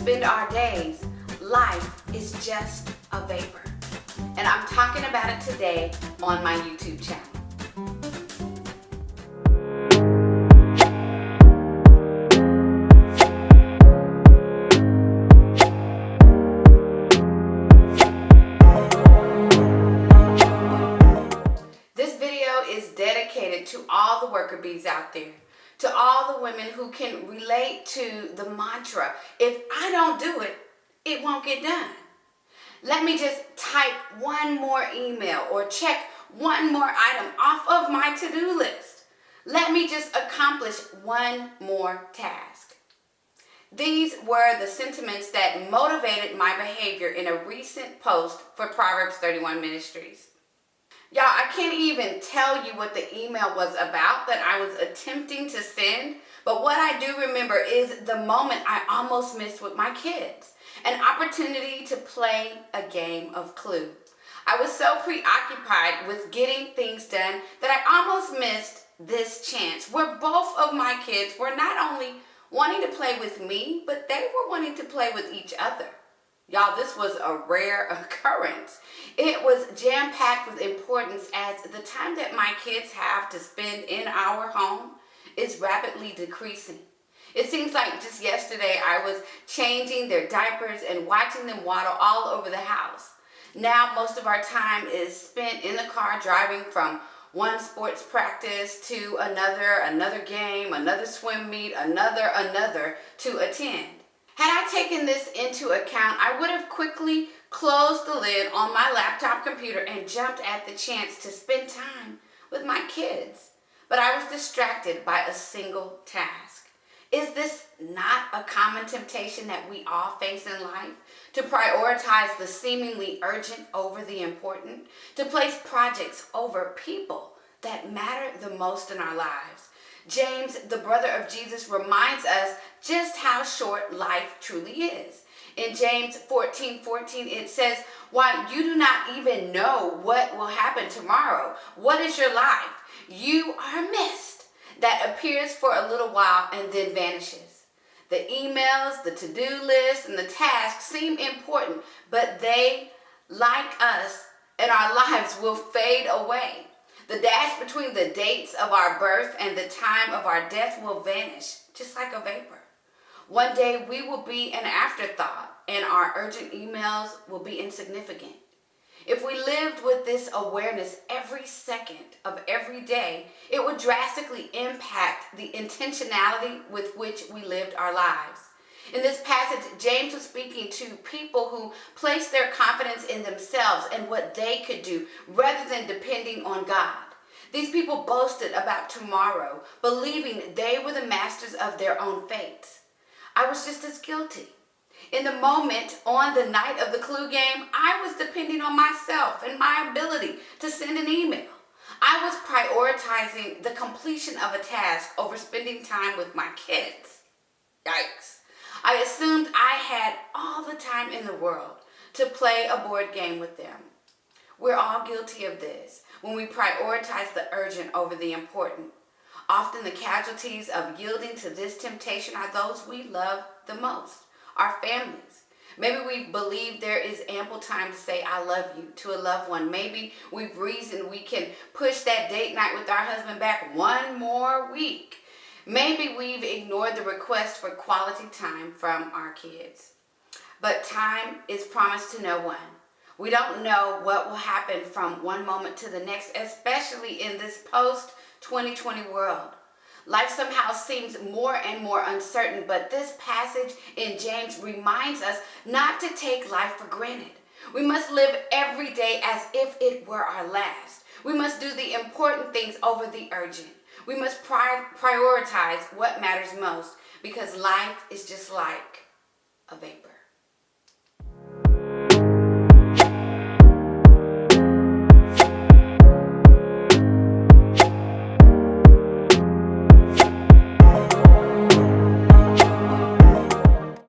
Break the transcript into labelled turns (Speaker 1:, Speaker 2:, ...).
Speaker 1: spend our days, life is just a vapor. And I'm talking about it today on my YouTube channel. This video is dedicated to all the worker bees out there, to all the women who can relate to the mantra, if I don't do it, it won't get done. Let me just type one more email or check one more item off of my to-do list. Let me just accomplish one more task. These were the sentiments that motivated my behavior in a recent post for Proverbs 31 Ministries. Y'all, I can't even tell you what the email was about that I was attempting to send, but what I do remember is the moment I almost missed with my kids, an opportunity to play a game of Clue. I was so preoccupied with getting things done that I almost missed this chance where both of my kids were not only wanting to play with me, but they were wanting to play with each other. Y'all, this was a rare occurrence. It was jam-packed with importance as the time that my kids have to spend in our home is rapidly decreasing. It seems like just yesterday I was changing their diapers and watching them waddle all over the house. Now most of our time is spent in the car driving from one sports practice to another game, another swim meet, another to attend. Had I taken this into account, I would have quickly closed the lid on my laptop computer and jumped at the chance to spend time with my kids. But I was distracted by a single task. Is this not a common temptation that we all face in life? To prioritize the seemingly urgent over the important? To place projects over people that matter the most in our lives? James, the brother of Jesus, reminds us just how short life truly is. In James 14:14, it says, "Why, you do not even know what will happen tomorrow. What is your life? You are a mist that appears for a little while and then vanishes." The emails, the to-do list, and the tasks seem important, but they, like us, and our lives will fade away. The dash between the dates of our birth and the time of our death will vanish, just like a vapor. One day we will be an afterthought, and our urgent emails will be insignificant. If we lived with this awareness every second of every day, it would drastically impact the intentionality with which we lived our lives. In this passage, James was speaking to people who placed their confidence in themselves and what they could do rather than depending on God. These people boasted about tomorrow, believing they were the masters of their own fates. I was just as guilty. In the moment, on the night of the Clue game, I was depending on myself and my ability to send an email. I was prioritizing the completion of a task over spending time with my kids. Yikes. I assumed I had all the time in the world to play a board game with them. We're all guilty of this when we prioritize the urgent over the important. Often the casualties of yielding to this temptation are those we love the most, our families. Maybe we believe there is ample time to say I love you to a loved one. Maybe we've reasoned we can push that date night with our husband back one more week. Maybe we've ignored the request for quality time from our kids. But time is promised to no one. We don't know what will happen from one moment to the next, especially in this post-2020 world. Life somehow seems more and more uncertain, but this passage in James reminds us not to take life for granted. We must live every day as if it were our last. We must do the important things over the urgent. We must prioritize what matters most because life is just like a vapor.